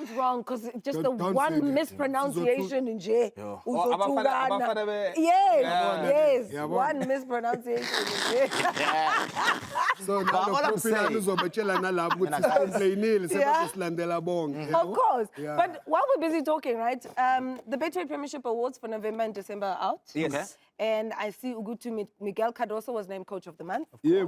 sounds wrong because just the one mispronunciation in J. Yes, one mispronunciation in J. So now I'm saying, of course. But while we're busy talking, right, the Betway Premiership Awards for November and December are out. Yes. Okay. And I see Ugutu Miguel Cardoso was named Coach of the Month. Yeah,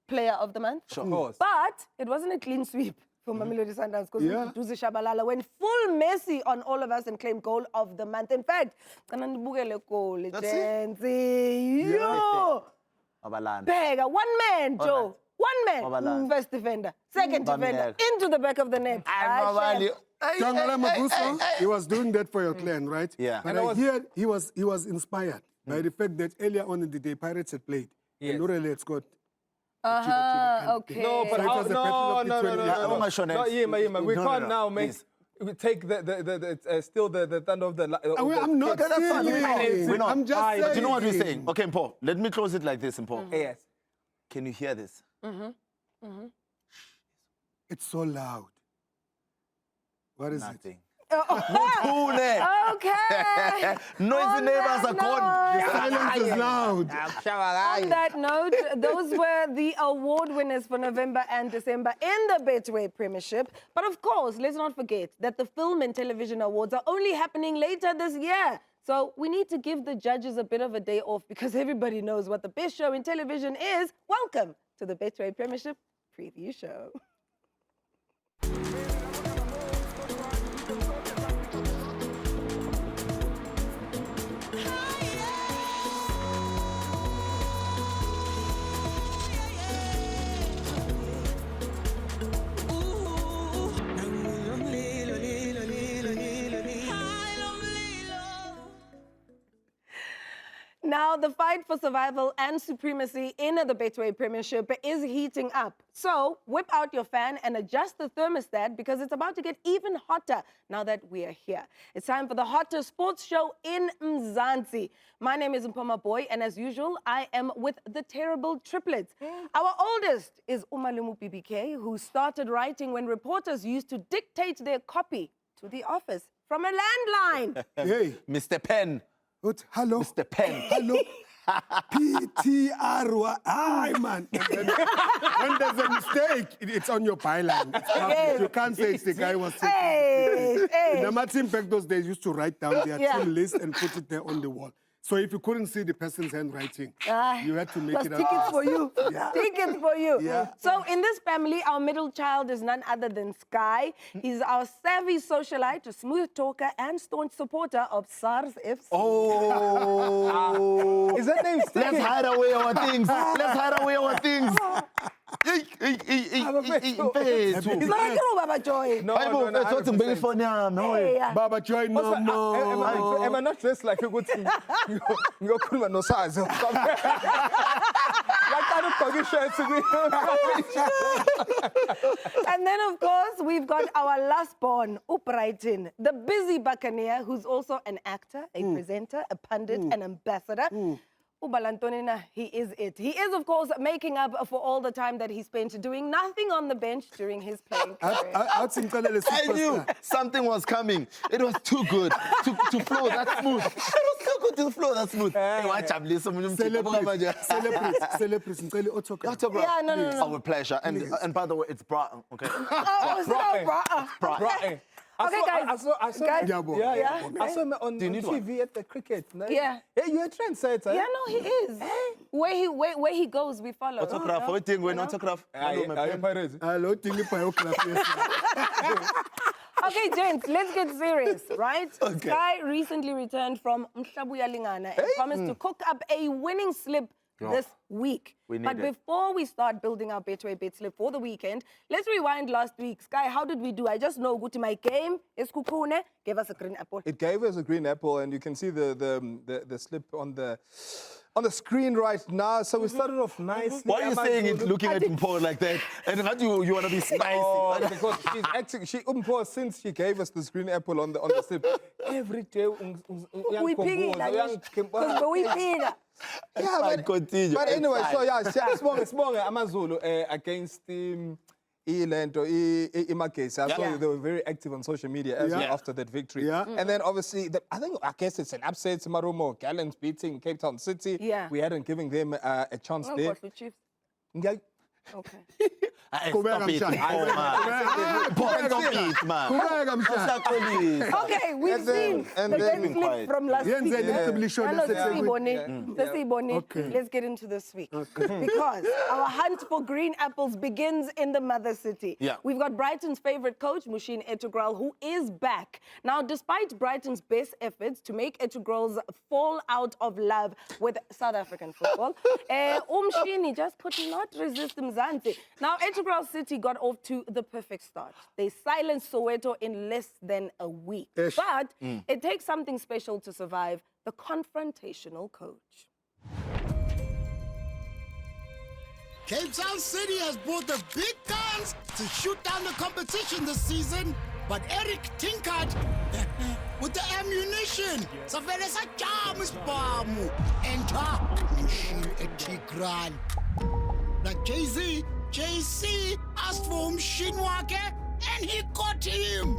Player of the Month. Sure. But it wasn't a clean sweep for Mamelodi Sundowns because Sky Tshabalala went full Messi on all of us and claimed Goal of the Month. In fact, Pega, one man, Joe. One man, first defender, second defender, into the back of the net. He was doing that for your clan, right? Yeah. But I hear he was inspired by the fact that earlier on in the day, Pirates had played. Yes. And Urele had scored. Okay. No, but So it was a battle of the 20 no. We can't now make... We take still the thunder of the... I'm not saying. I'm just saying. But you know what we're saying? Okay, Mpho, let me close it like this, Mpho. Yes. Can you hear this? It's so loud. What is Nothing. Okay. Noisy neighbors are gone. it? Silence is loud. On that note, those were the award winners for November and December in the Betway Premiership. But of course, let's not forget that the Film and Television Awards are only happening later this year. So we need to give the judges a bit of a day off because everybody knows what the best show in television is. Welcome to the Betway Premiership Preview Show. Now, the fight for survival and supremacy in the Betway Premiership is heating up. So, whip out your fan and adjust the thermostat because it's about to get even hotter now that we are here. It's time for the hottest sports show in Mzansi. My name is Mpho Maboi, and as usual, I am with the terrible triplets. Our oldest is Marumo BBK, who started writing when reporters used to dictate their copy to the office from a landline. Hey. Mr. Pen. What? Hello? Mr. Pen. Hello? PTR. Aye, man. When there's a mistake, it's on your byline. You can't say it's the guy who was saying. In the team back those days, used to write down their team list and put it there on the wall. So if you couldn't see the person's handwriting, you had to make it up. Tickets for you. Tickets for you. So in this family, our middle child is none other than Sky. He's our savvy socialite, a smooth talker, and staunch supporter of SARS FC. Oh. Is that name sticking? Let's hide away our things. Let's hide away our things. Baba Joy. No. Baba Joy, no more. Am I not dressed like a good thing? You're cool no size. And then, of course, we've got our last born, Brighton, the busy buccaneer, who's also an actor, a presenter, a pundit, an ambassador. Ubalantonina, he is it. He is, of course, making up for all the time that he spent doing nothing on the bench during his playing career. I knew something was coming. It was too good to flow that smooth. It was too good to flow that smooth. Autograph. Yeah, no. Our pleasure. And by the way, it's Brighton, okay? Brighton. Okay, guys. I saw him on TV at the cricket. No? Yeah. Hey, you're a trendsetter. Yeah, no, he is. Where he goes, we follow. Autograph. Autograph. Okay, gents, let's get serious, right? Okay. Sky recently returned from Mhlabuyalingana and promised to cook up a winning slip this week. But before we start building our Betway bet slip for the weekend, let's rewind last week. Sky, how did we do? I just know, go to my game, Eskukune, gave us a green apple. It gave us a green apple, and you can see the slip on the screen right now. So we started off nicely. Why are you saying it looking at Mpho like that? And how do you want to be spicy? Oh, because she's actually, Mpho, since she gave us this green apple on the slip, every day we pig it. Yeah, but continue. But anyway, so yeah, it's AmaZulu against Magesi. I saw Yeah. they were very active on social media as well after that victory. Yeah. And then obviously, I guess it's an upset. Marumo Gallants beating Cape Town City. Yeah. We hadn't given them a chance Oh, there. God, the Chiefs. Yeah. Okay. Stop it, man. Okay, we've And then- seen and the then- red clip from last Yeah, week. and then to be sure I know, that's Sisi it. Boni. Okay. Let's get into this week. Because our hunt for green apples begins in the mother city. Yeah. We've got Brighton's favorite coach, Mushin Etugrul, who is back. Now, despite Brighton's best efforts to make Etugrul's fall out of love with South African football, Umshini just could not resist Mzansi. Now, Etugrul City got off to the perfect start. They silenced Soweto in less than a week. Ish. But it takes something special to survive the confrontational coach. Cape Town City has brought the big guns to shoot down the competition this season, but Eric tinkered with the ammunition. Savele sajam isibhamu. Enter Mushin Etugrul. Like JC asked for Umshin wakhe and he got him.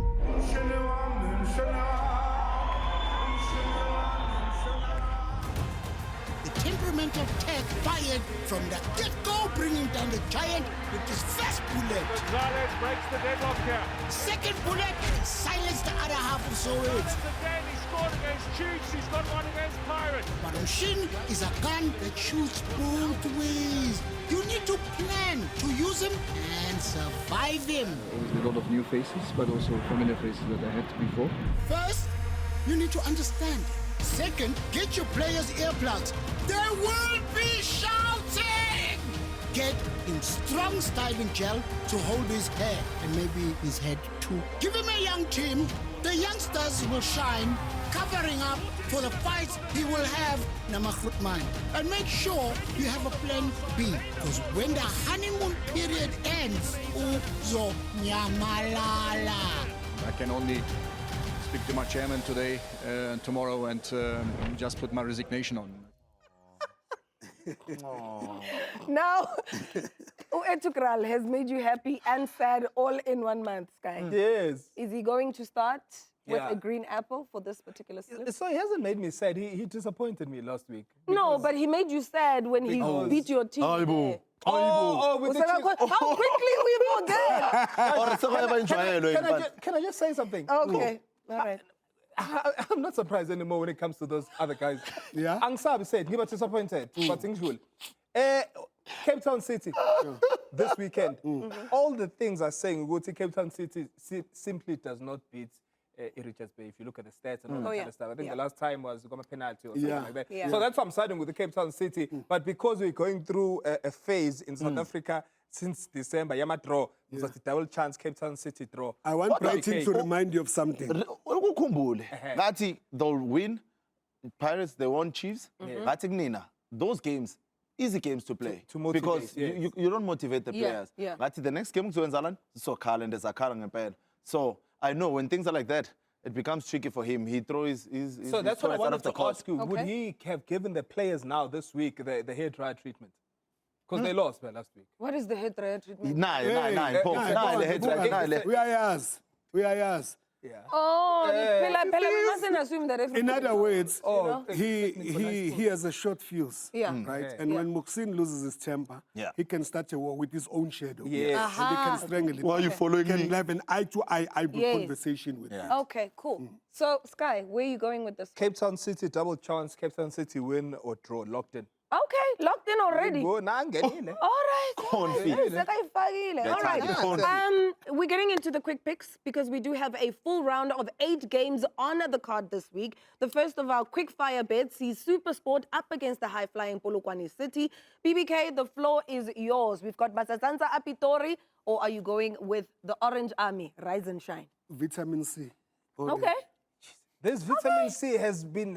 The temperament of Tech fired from the get-go, bringing down the giant with his first bullet. Gonzalez breaks the deadlock here. Second bullet silenced the other half of Soweto. Again, he scored against Chiefs, he's got one against Pirates. But Umshin is a gun that shoots both ways. You need to plan to use him and survive him. Always a lot of new faces, but also familiar faces that I had before. First, you need to understand. Second, get your players earplugs. They will be shouting! Get him strong styling gel to hold his hair and maybe his head too. Give him a young team. The youngsters will shine, covering up for the fights he will have Namakhutman. And make sure you have a plan B, because when the honeymoon period ends, uzo nyamalala. I can only speak to my chairman today, tomorrow, and just put my resignation on. Now, Etugrul has made you happy and sad all in 1 month, Sky. Yes. Is he going to start with Yeah. a green apple for this particular slip? So he hasn't made me sad. He disappointed me last week. No, but he made you sad when he beat your team. there. With the Chiefs. How quickly we forget. Can I just say something? Okay, all right. I'm not surprised anymore when it comes to those other guys. Yeah. Angsabi said, "Give us disappointed." But usual. Cape Town City this weekend. All the things are saying go to Cape Town City simply does not beat Richards Bay. If you look at the stats and all that kind of stuff, I think the last time was a penalty or something like that. Yeah. So that's why I'm siding with the Cape Town City. But because we're going through a phase in South Africa since December, Yama draw, was a double chance Cape Town City draw. I want Brighton to remind you of something. Ngathi they'll win. Pirates, they won Chiefs. Ngathi kunina, those games, easy games to play. To motivate, because yes. you don't motivate the Yeah, players. yeah. Ngathi the next game kuzowenzakalani? So Carl and Zakara ngempela. So I know when things are like that, it becomes tricky for him. He throws his So that's what I choice out wanted of the to court. ask you. Would Okay. he have given the players now this week the hair dry treatment? Because they lost last week. What is the head treatment? Nah, Hey, Paul. nah, Nah, go the on, head go on. right, nah, We are yours. We are yours. Yeah. Oh, we mustn't assume that everything In other words, Oh, he has a short fuse. Yeah. Right? Okay. And when Muksin loses his temper, Yeah. he can start a war with his own shadow. Yes. And he can strangle it. Why are you following He me? can have an eye-to-eye Yes. conversation with him. Okay, cool. So, Sky, where are you going with this? Cape Town City, double chance. Cape Town City win or draw, locked in. Okay, locked in already. Go, nah, ngenile. All right. Confit. All right. Confit. We're getting into the quick picks because we do have a full round of 8 games on the card this week. The first of our quick fire bets sees SuperSport up against the high-flying Polokwane City. BBK, the floor is yours. We've got Masasansa Apitori, or are you going with the Orange Army, Rise and Shine? Vitamin C. Okay. This vitamin C has been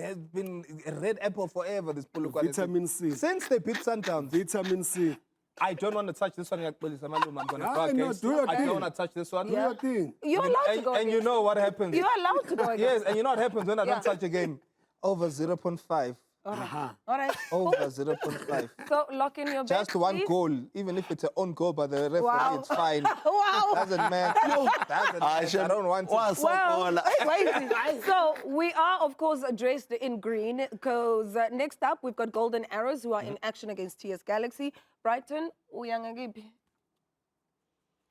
a red apple forever, this Polokwane. Vitamin C. Since they beat Sundowns. Vitamin C. I don't want to touch this one. I'm going to Ah, no, do your I thing. don't want to touch this one. Do your thing. You're allowed to And, go and you against. know what happens. You're allowed to go against. Yes, and you know what happens when I Yeah. don't touch a game? Over 0.5. All right. Uh-huh. All right. Over 0.5. So lock in your bet, Just one please. goal, even if it's an own goal by the referee, Wow. it's fine. Wow. Doesn't matter. Doesn't matter. I don't want it. Well, crazy. So we are, of course, dressed in green because next up we've got Golden Arrows who are in action against TS Galaxy. Brighton,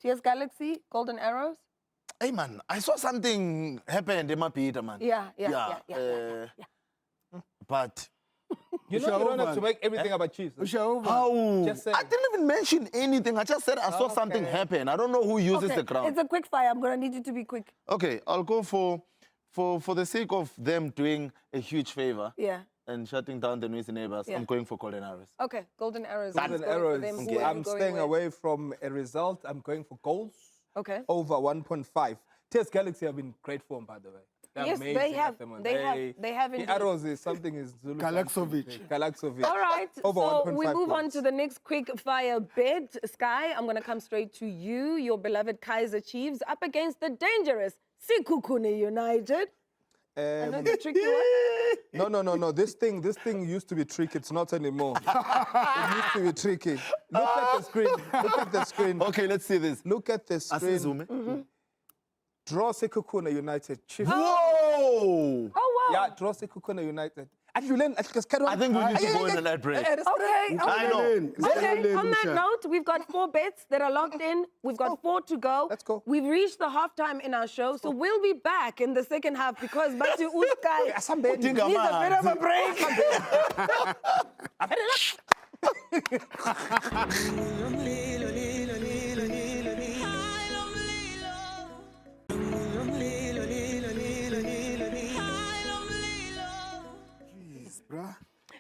TS Galaxy, Golden Arrows. Hey, man, I saw something happen in Peter, man. Yeah. But You know, you don't have to make everything about cheese. how? Just say. I didn't even mention anything. I just said I saw something happen. I don't know who uses the ground. It's a quick fire. I'm going to need you to be quick. Okay, I'll go for the sake of them doing a huge favor Yeah. and shutting down the noisy neighbors. Yeah. I'm going for Golden Arrows. Okay, Golden Arrows. Golden Let's go for Arrows. them. Okay. Who are you I'm going staying with? away from a result. I'm going for goals. Okay. Over 1.5. TS Galaxy have been great form, by the way. They're Yes, amazing they have. at the moment. They have The indeed. arrows is something is Zulu. Galaksovic. All right, Over so 1.5 we move on goals. to the next quick fire bet. Sky, I'm going to come straight to you. Your beloved Kaizer Chiefs up against the dangerous Sekhukhune United. I know the tricky one. No. This thing used to be tricky. It's not anymore. It used to be tricky. Look at the screen. Look at the screen. Okay, let's see this. Look at the screen. Asizume. Draw Sekhukhune United. Chiefs. Whoa! Oh, wow. Yeah, draw Sekhukhune United. I think we need to go in on that break. Okay. I know. Okay, on that note, we've got 4 bets that are locked in. We've got 4 to go. Let's go. We've reached the halftime in our show, so we'll be back in the second half because Batu Uskai needs a bit of a break.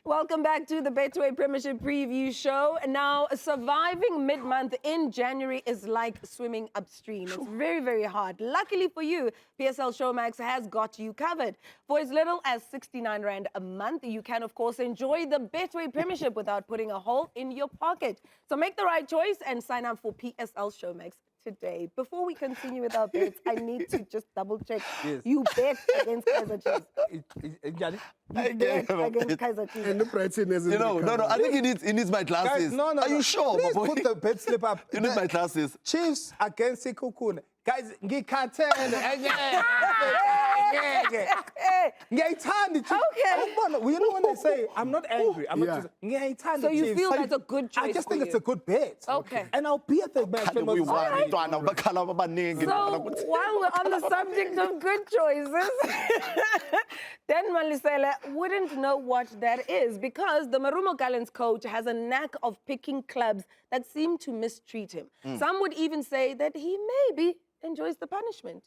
Welcome back to the Betway Premiership Preview Show. Now, surviving mid-month in January is like swimming upstream. It's very, very hard. Luckily for you, PSL Showmax has got you covered. For as little as 69 Rand a month, you can, of course, enjoy the Betway Premiership without putting a hole in your pocket. So make the right choice and sign up for PSL Showmax today. Before we continue with our bets, I need to just double check. Yes. You bet against Kaizer Chiefs. Bet against Kaizer Chiefs. And the Brighton has No. I think he needs my glasses. Guys, no. Are you sure, Please Maboi? put the bet slip up. You need my glasses. Chiefs against Sekhukhune. Guys, ngikhathele. Ngiyayithanda iChiefs. Okay. You know when they say, I'm not angry. I'm not just, ngiyayithanda So you iChiefs. feel that's a good choice I just think for it's you. a good bet. Okay. And I'll be at the match. We when want Mozambique- So while we're on the subject of good choices, Dan Malisela wouldn't know what that is because the Marumo Gallants coach has a knack of picking clubs that seem to mistreat him. Some would even say that he maybe enjoys the punishment.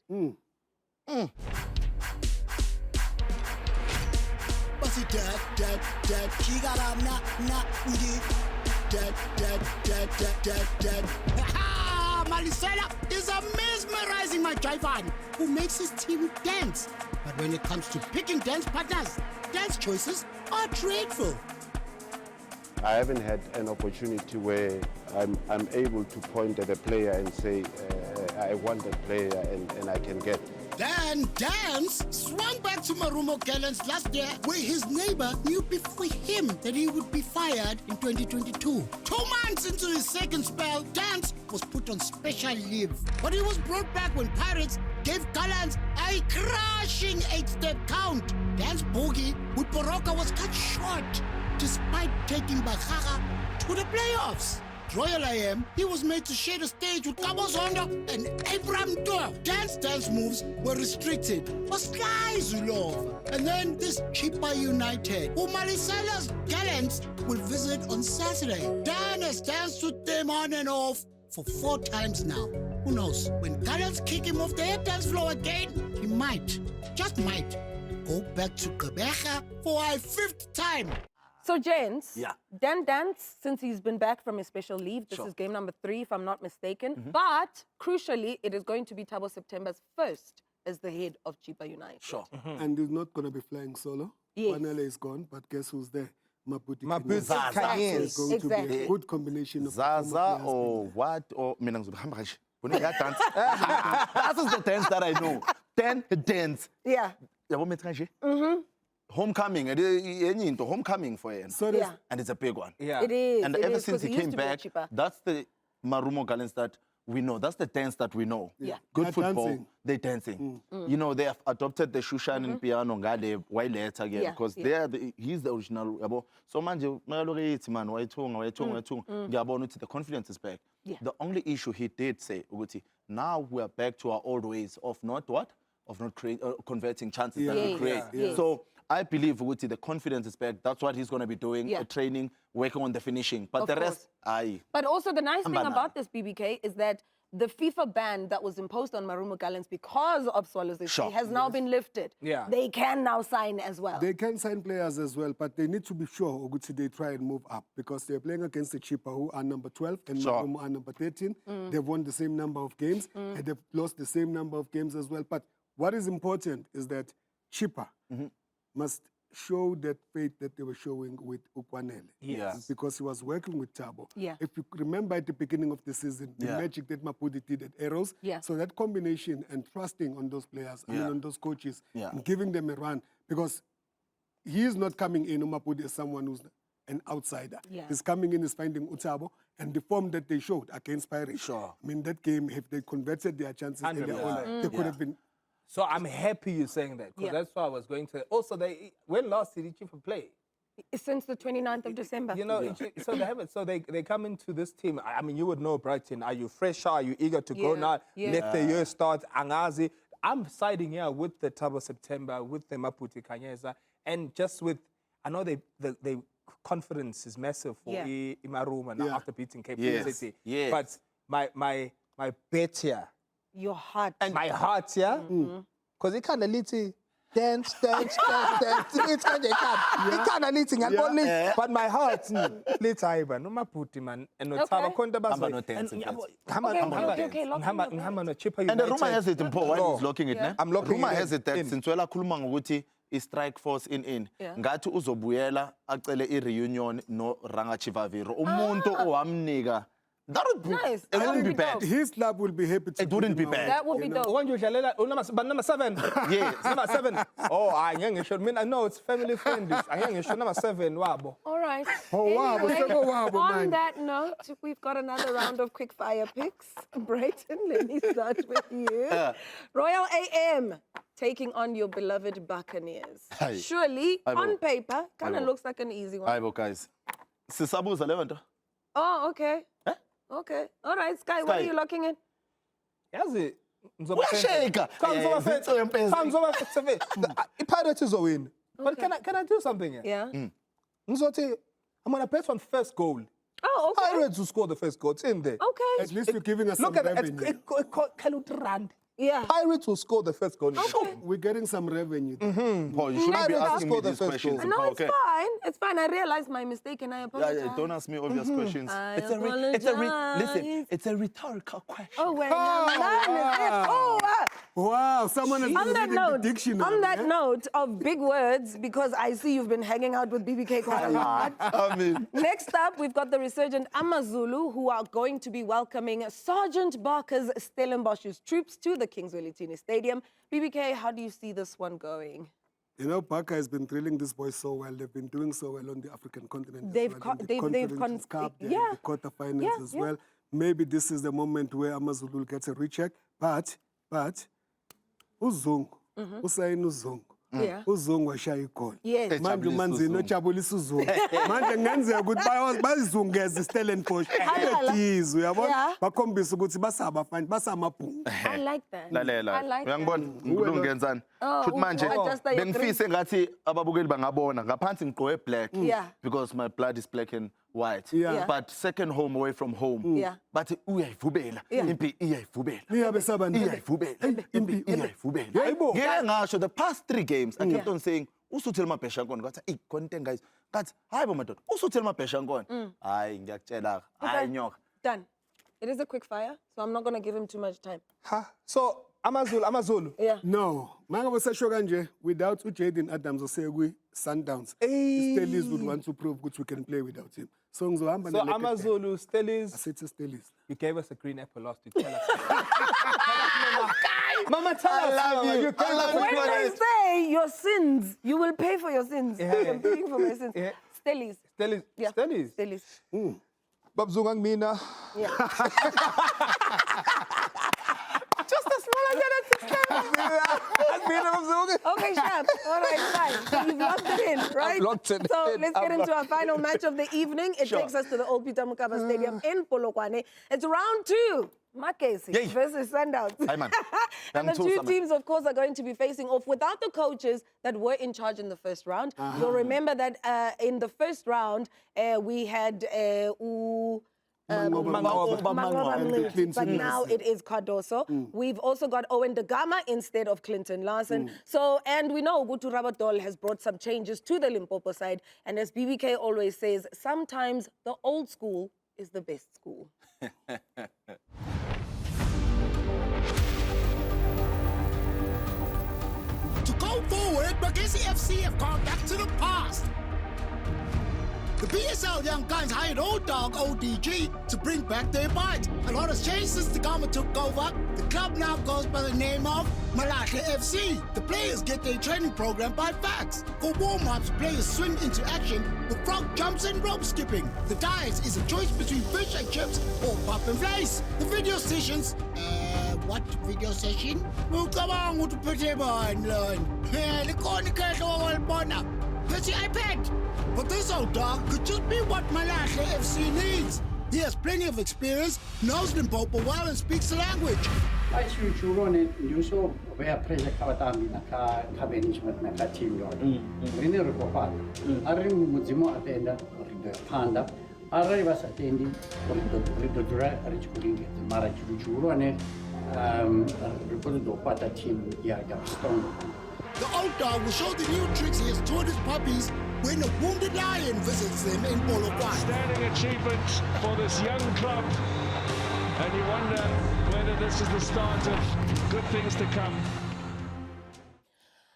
Bust it, dad, he got up, dad. Ha! Malisela is a mesmerizing my driver who makes his team dance. But when it comes to picking dance partners, dance choices are dreadful. I haven't had an opportunity where I'm able to point at a player and say, I want that player and I can get. Then Dance swung back to Marumo Gallants last year, where his neighbor knew before him that he would be fired in 2022. 2 months into his second spell, Dance was put on special leave. But he was brought back when Pirates gave Gallants a crushing 8-step count. Dance bogey with Boroka was cut short, despite taking Bahaga to the playoffs. Royal IM, he was made to share the stage with Cabo Zondo and Abraham Dor. Dance moves were restricted for Sky Tshabalala. And then this Chippa United, who Malisela's Gallants will visit on Saturday. Dan has danced with them on and off for 4 times now. Who knows? When Gallants kick him off the dance floor again, he might, just might, go back to Gqeberha for a 5th time. So, gents, Yeah. Dan Dance, since he's been back from his special leave, this is game number 3, if I'm not mistaken. But, crucially, it is going to be Thabo September's first as the head of Chippa United. Sure. And he's not going to be flying solo. Yes. Wanele is gone, but guess who's there? Mabuti It's Kanyezi. going to be Exactly. a good combination of Zaza former players. or what? Or mina ngizohamba nje. Bona that dance. That is the dance that I know. Dance. Yeah. Yabo metha nje. homecoming, homecoming for him. So Yeah. And it's a big one. Yeah. It is. And it ever is, since 'cause he used came to be a back, Chippa. that's the Marumo Gallants that we know. That's the dance that we know. Yeah. Good They're football. dancing. They're dancing. You know, they have adopted the Shushan and piano ngale way later again Yeah, because yeah. he's the original. Yabo. So manje mayaloke man wayithunga the confidence is back. Yeah. The only issue he did say ukuthi now we are back to our old ways of not what? Of not converting chances that we Yes, create. yes. So I believe Uguti, the confidence is back. That's what he's going to be doing, Yeah. training, working on the finishing. But Of the course. rest, aye. But also the nice thing Banana. about this BBK is that the FIFA ban that was imposed on Marumo Gallants because of Swallows FC Sure. has now been lifted. Yeah. They can now sign as well. They can sign players as well, but they need to be sure Oguti, they try and move up because they're playing against the Chippa who are number 12 and Sure. Marumo are number 13. They've won the same number of games and they've lost the same number of games as well. But what is important is that Chippa must show that faith that they were showing with Ukwanele. Yes. Because he was working with Thabo. Yeah. If you remember at the beginning of the season, the Yeah. magic that Mapudi did at Arrows. Yeah. So that combination and trusting on those players, I mean Yeah. on those coaches, Yeah. and giving them a run. Because he is not coming in, Mapudi, as someone who's an outsider. Yeah. He's coming in, is finding Utabo, and the form that they showed against Pirates. Sure. I mean, that game, if they converted their chances earlier 100%. on, they could have been. So I'm happy you're saying that because Yeah. that's what I was going to. Also, when last did Chippa play? Since the 29th of December. You know, so they haven't. So they come into this team. I mean, you would know Brighton. Are you fresher? Are you eager to go Yeah, now? yeah. Let the year start. Angazi. I'm siding here with the Thabo September, with the Maputi Kanyeza, and just with. I know the confidence is massive for Yeah. Marumo now Yeah. after beating Cape Yes, Town City. yes. But my bet here, Your heart. and my heart here, because it kind of little dance. It's kind of little only, but my heart little Ivan, no Maputi man, and no Thabo Konta Baso. Hamba no dancing, Okay, lock in your And the rumor has it, Mpho, while he's locking it, Yeah. ne? I'm locking rumor it has it that in. since wela khuluma ngokuthi i-strike force in. Yeah. Ngathi uzobuyela acele i-reunion no Ranga Chivaviro. Umuntu owamnika. That would be, Nice. it wouldn't be That bad. would be His club will be happy to It wouldn't keep be him bad. around, That would be you know. dope. When you number 7. Yes. Number 7. Oh, I know it's family friendly. I number 7. Wabo. All right. Oh, wow. Anyway, Oh, wow, on man. that note, we've got another round of quick fire picks. Brighton, let me start with you. Royal AM taking on your beloved Buccaneers. Aye. Surely, Aye, on bo. paper, kind Aye, of bo. looks like an easy one. Hayibo guys. Sisabuza leyo nto. Oh, okay. Okay. All right, Sky, what are Sky. you locking in? Yazi Uyasheka. Pirates is a win. But Okay. can I do something here? Yeah. Ngizothi, I'm gonna bet on first goal. Oh, okay. Pirates will score the first goal. It's in there. Okay. At least you're giving us some Look at revenue. it. Rand. Yeah. Pirates will score the first goal. We're getting some revenue. Paul, you shouldn't be Pirates asking me scored the these first questions. goal. No, Mpho, it's okay? fine. It's fine. I realized my mistake and I Yeah, apologize. yeah, don't ask me obvious questions. I Listen, apologize. it's a rhetorical question. Oh, when I'm done with it. Oh, Wow, someone has been On that reading note, the dictionary. on that eh? note of big words, because I see you've been hanging out with BBK quite a lot. I mean, Next up, we've got the resurgent AmaZulu, who are going to be welcoming Sergeant Barker's Stellenbosch's troops to the Kings Welitini Stadium. BBK, how do you see this one going? You know, Parker has been drilling these boys so well. They've been doing so well on the African continent. They've as co- well. In the they've Confederations Cup, they're yeah. in the quarterfinals Yeah, as yeah. well. Maybe this is the moment where AmaZulu gets a recheck. But, Uzungu, Usain Uzungu. Yeah. Uzungu washaya igoli. Yes. Manje umanzini ojabulisa uzungu. Manje kungenzeka ukuthi bazizungeze iStellenbosch. Bethize uyabona? Yeah. Bakhombisa ukuthi basabafana, basamabhungu. I like that. lalela. I like that. Uyangibona? Ngikulu ngenzani? Oh, Futhi manje adjuster your bengifise ngathi ababukeli bangabona ngaphansi ngigqoke black Yeah. because my blood is black and white. Yeah. Yeah. But second home away from home. Yeah. But uyayivubela. Yeah. Impi iyayivubela. Niyabe sabani? Iyayivubela. Impi iyayivubela. Hayibo. Ngeke ngasho the past 3 games I kept on saying usuthela amabhesha nkona ngathi hey content guys ngathi hayibo madoda usuthela amabhesha nkona hayi ngiyakutshela hayi nyoka. Done. It is a quick fire, so I'm not going to give him too much time. So AmaZulu. Yeah. No, mangasasho kanje without uJaden Adams osekwi Sundowns. Stellies would want to prove that we can play without him. So ngizohamba So ne-naked eye. AmaZulu, Stellies. Asithi Stellies. You gave us a green apple last week. Tell us. Mama, tell us. love Mama. you. You gave I love us a you. When green When they apple. say your sins, you will pay for your sins. Yeah. I'm paying for my sins. Yeah. Stellies. Stellies. Yeah. Stellies. Stellies. Babzungang Mina. Yeah. Just a small agenda. Okay, Shab. All right, fine. So you've locked it in, right? locked it So in. let's get into our final match of the evening. It takes us to the Old Peter Mokaba Stadium in Polokwane. It's round 2. Magesi Yay. versus Sundowns. Hi, man. And the Thank you, two Simon. teams, of course, are going to be facing off without the coaches that were in charge in the first round. You'll remember that in the first round, we had Mhlongo. Mhlongo, but now it is Cardoso. We've also got Owen De Gama instead of Clinton Larson. So, and we know Gutu Rabadol has brought some changes to the Limpopo side. And as BBK always says, sometimes the old school is the best school. To go forward, Magesi FC have gone back to the past. The PSL Young Guns hired Old Dog ODG to bring back their bite. A lot has changed since the government took over. The club now goes by the name of Malahle FC. The players get their training program by fax. For warm-ups, players swing into action with frog jumps and rope skipping. The diet is a choice between fish and chips or pop and vleis. The video sessions... what video session? Ukabang utuphethe bani lona. Likhona ikhehlo walibona. Phethe iPad. But this old dog could just be what Malahle FC needs. He has plenty of experience, knows Limpopo well and speaks the language. I choose to run it. You saw where pressure kavatami na ka management na ka team yard. Rini report. Ari muzimo atenda rido panda. Ari was attending rido dura ari chukuri mara churu ane report do pata team ya Gaston. The old dog will show the new tricks he has taught his puppies when a wounded lion visits them in Polokwane. Standing achievement for this young club. And you wonder whether this is the start of good things to come.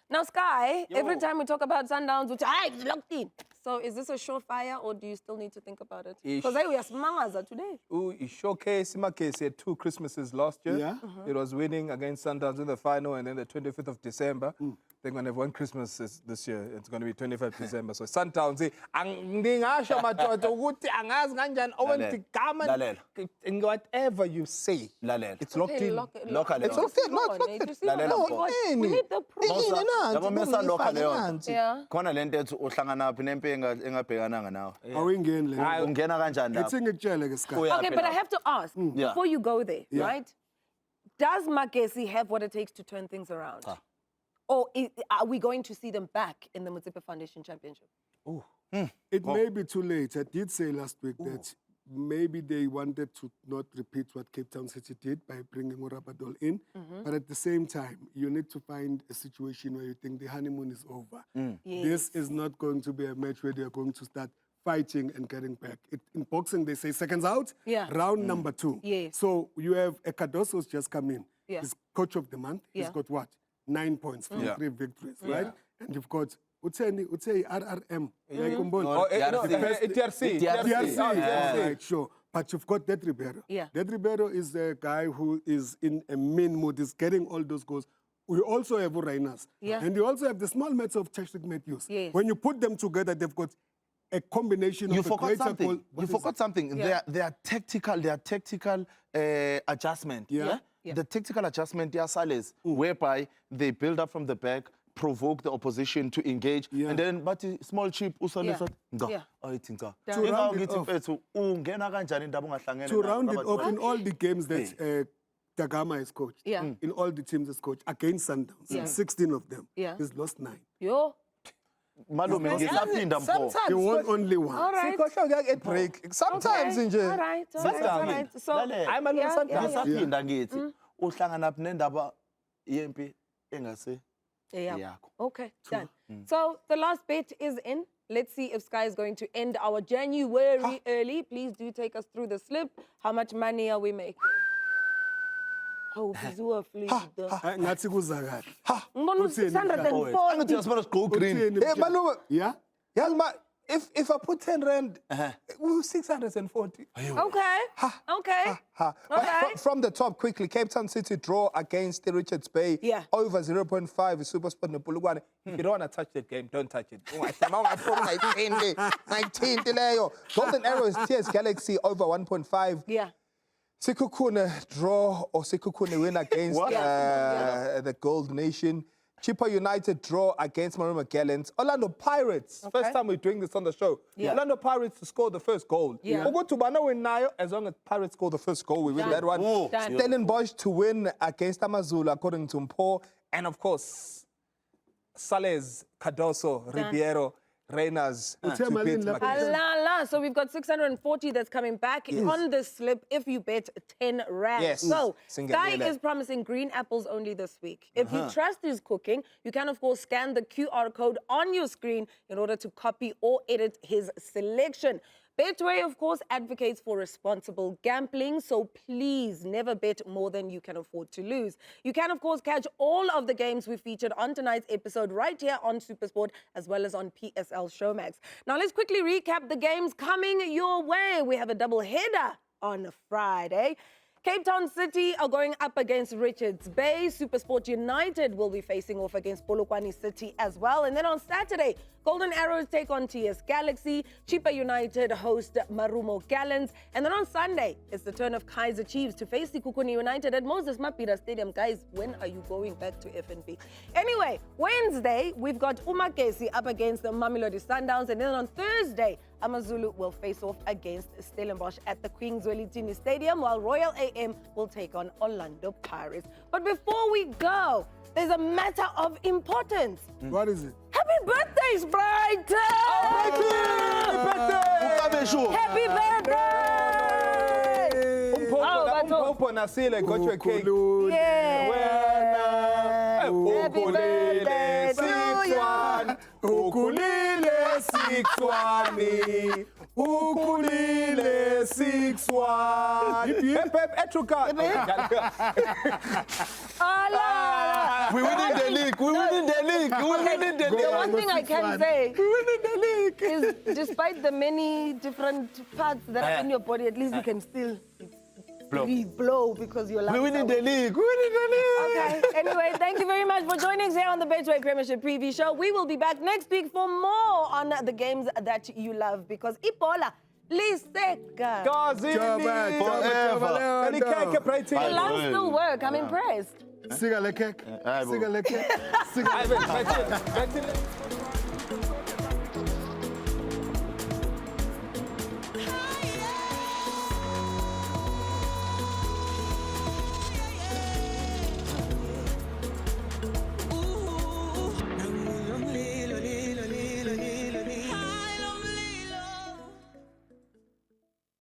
Now, Sky, every time we talk about Sundowns, we say, it's locked in. So is this a surefire or do you still need to think about it? Because we are smangaza today. Showcase Magesi had 2 Christmases last year. Yeah. It was winning against Sundowns in the final, and then the 25th of December. They're going to have 1 Christmas this year. It's going to be 25th December. So Sundowns, whatever you say, it's locked in. Local. It's locked in. No, it's locked in. No, We need the proof. Yeah. Khona lento ethi uhlangana phi nempi engabhekananga nawe. Awuyingeni le. Ungena kanjani lapho? Ithi ngikutshele ke Sky. Okay, but I have to ask, Yeah. before you go there, Yeah. right? Does Magesi have what it takes to turn things around? Or are we going to see them back in the Motsepe Foundation Championship? It may be too late. I did say last week that maybe they wanted to not repeat what Cape Town City did by bringing Urabadol in. But at the same time, you need to find a situation where you think the honeymoon is over. Yes. This is not going to be a match where they're going to start fighting and getting back. In boxing, they say seconds out, Yeah. round number 2. Yes. So you have a Cardoso's just come in. Yeah. He's coach of the month. Yeah. He's got what? 9 points from Yeah. 3 victories, right? And you've got Utsei RRM. Oh, TRC. Right, sure. But you've got Det Ribeiro. Yeah. Det Ribeiro is a guy who is in a mean mood, is getting all those goals. We also have Urainas. Yeah. And you also have the small mats of Cheshik Matthews. Yes. When you put them together, they've got a combination You of a forgot greater something. goal. You What is forgot it? something. Yeah. They are tactical adjustment. Yeah. Yeah. The tactical adjustment, Sales, whereby they build up from the back, provoke the opposition to engage, Yeah. and then but small chip Yeah. Yeah. To round it off, to round it off in all the games that Dagama has coached, Yeah. in all the teams he's coached, against Sundowns, Yeah. 16 of them, Yeah. he's lost 9. Yo. Malume, ngisaphinda Mpho. Sometimes. He won only 1. All right. Get break. Sometimes, Okay. nje. All right. All right. All right. So, Lalela. I'm alone yeah, sometimes. yeah, yeah. Ngisaphinda ngithi uhlangana phi nendaba yempi engase Yeah. yakho. Okay, done. So the last bet is in. Let's see if Sky is going to end our January early. Please do take us through the slip. How much money are we making? Oh, Zua Fleet. Ngathi kuzakala. Mbona Uthini 640. Angithi yasimana go green. Hey, Malume. Yeah? Young man, if I put 10 rand, 640. Okay. Okay. Okay. From the top, quickly, Cape Town City draw against the Richards Bay. Yeah. Over 0.5 is SuperSport in Polokwane. If you don't want to touch that game, don't touch it. Golden Arrow is TS Galaxy over 1.5. Yeah. Sekhukhune draw or Sekhukhune win against the Gold Nation. Chippa United draw against Marumo Gallants. Orlando Pirates, first time we're doing this on the show. Yeah. Orlando Pirates to score the first goal. Yeah. We'll go to Bana win now. As long as Pirates score the first goal, we win that one. Done. Stellenbosch to win against AmaZulu, according to Mpho. And of course, Sales, Cardoso, Ribeiro, Reyners to beat Magesi. So we've got 640 that's coming back on this slip if you bet 10 rand. Yes. So Sky Singalele. is promising green apples only this week. If you trust his cooking, you can of course scan the QR code on your screen in order to copy or edit his selection. Betway, of course, advocates for responsible gambling, so please never bet more than you can afford to lose. You can, of course, catch all of the games we featured on tonight's episode right here on SuperSport, as well as on PSL Showmax. Now, let's quickly recap the games coming your way. We have a double header on Friday. Cape Town City are going up against Richards Bay. SuperSport United will be facing off against Polokwane City as well. And then on Saturday, Golden Arrows take on TS Galaxy. Chippa United host Marumo Gallants. And then on Sunday, it's the turn of Kaizer Chiefs to face Sekhukhune United at Moses Mabhida Stadium. Guys, when are you going back to FNB? Anyway, Wednesday, we've got Magesi up against the Mamelodi Sundowns. And then on Thursday, AmaZulu will face off against Stellenbosch at the Queen's Welitini Stadium, while Royal AM will take on Orlando Pirates. But before we go, there's a matter of importance. What is it? Happy birthdays, Brighton! Happy birthday! Mpho Nasile got your cake. Happy birthday to you! Ukulile 6-1. Ukulile 6-1. Hep hep Etruka. We winning the league. We winning the league. We winning the The league. one thing I can say We winning the league. is, despite the many different parts that are in your body, at least you can still blow because you're We winning the league. We winning the league. Okay. Anyway, thank you very much for joining us here on the Betway Premiership Preview Show. We will be back next week for more on the games that you love, because Ipola, Liseka. The lungs still work. I'm impressed. Siga le cake. Siga le cake. Siga le cake.